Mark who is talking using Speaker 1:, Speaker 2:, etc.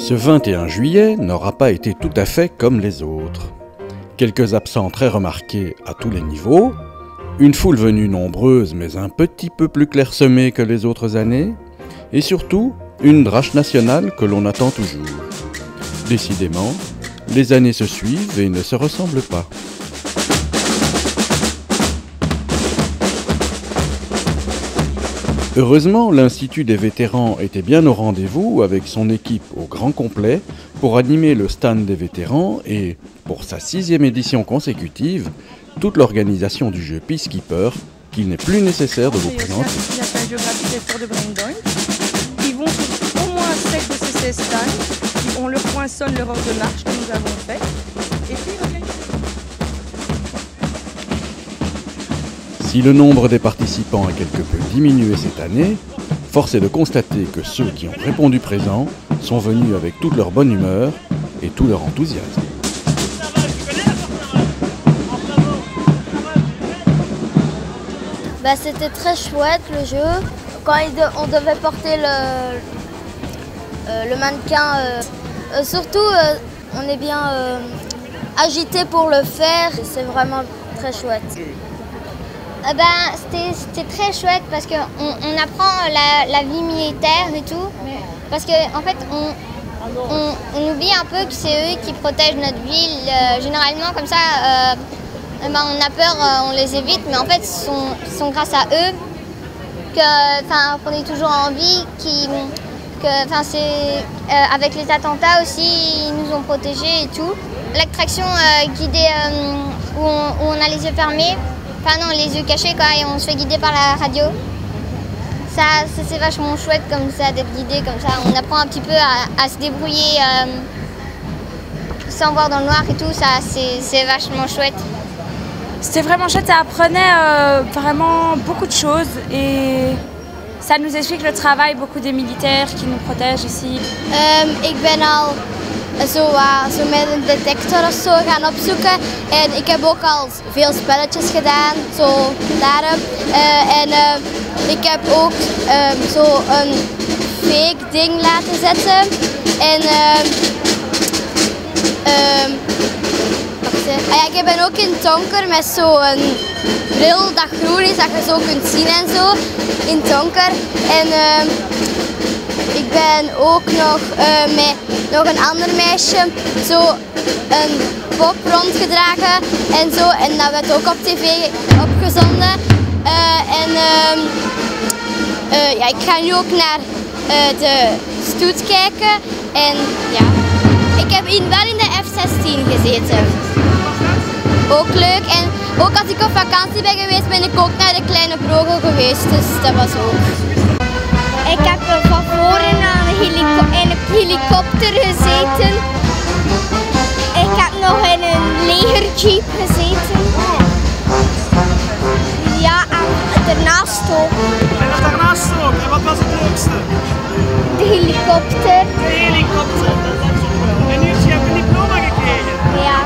Speaker 1: Ce 21 juillet n'aura pas été tout à fait comme les autres. Quelques absents très remarqués à tous les niveaux, une foule venue nombreuse mais un petit peu plus clairsemée que les autres années, et surtout une drache nationale que l'on attend toujours. Décidément, les années se suivent et ne se ressemblent pas. Heureusement, l'Institut des vétérans était bien au rendez-vous avec son équipe au grand complet pour animer le stand des vétérans et, pour sa 6e édition consécutive, toute l'organisation du jeu Peacekeeper qu'il n'est plus nécessaire de vous présenter.
Speaker 2: Ils vont sur au moins 7 de ces stands, on leur poinçonne leur heure de marche que nous avons fait et puis
Speaker 1: Si le nombre des participants a quelque peu diminué cette année, force est de constater que ceux qui ont répondu présents sont venus avec toute leur bonne humeur et tout leur enthousiasme.
Speaker 3: C'était très chouette le jeu. Quand on devait porter le mannequin, surtout on est bien agité pour le faire. C'est vraiment très chouette.
Speaker 4: C'était très chouette parce qu'on apprend la vie militaire et tout. Parce qu'en fait, on oublie un peu que c'est eux qui protègent notre ville. Généralement, comme ça, on a peur, on les évite. Mais en fait, ce sont grâce à eux qu'on est toujours en vie. Avec les attentats aussi, ils nous ont protégés et tout. L'attraction guidée où on a les yeux fermés. Enfin non, les yeux cachés quoi, et on se fait guider par la radio. Ça c'est vachement chouette comme ça, d'être guidé comme ça. On apprend un petit peu à se débrouiller sans voir dans le noir et tout, ça c'est vachement chouette.
Speaker 5: C'était vraiment chouette, ça apprenait vraiment beaucoup de choses et ça nous explique le travail beaucoup des militaires qui nous protègent ici.
Speaker 3: Ik ben al zo met een detector of zo gaan opzoeken en ik heb ook al veel spelletjes gedaan, zo daarom. Ik heb ook zo een fake ding laten zetten en ik ben ook in het donker met zo'n bril dat groen is, dat je zo kunt zien en zo in het donker. En ik ben ook nog met nog een ander meisje zo een pop rondgedragen en zo. En dat werd ook op tv opgezonden. Ik ga nu ook naar de stoet kijken. En ja, ik heb wel in de F-16 gezeten. Ook leuk. En ook als ik op vakantie ben geweest, ben ik ook naar de Kleine Brogel geweest. Dus dat was ook.
Speaker 4: Ik heb van voren aan een helikopter gezeten. Ik heb nog in een legerjeep gezeten. Ja, en daarnaast ook.
Speaker 6: En daarnaast ook. En wat was het leukste?
Speaker 4: De helikopter.
Speaker 6: De helikopter, dat is ook wel. En nu heb je een diploma gekregen?
Speaker 4: Ja.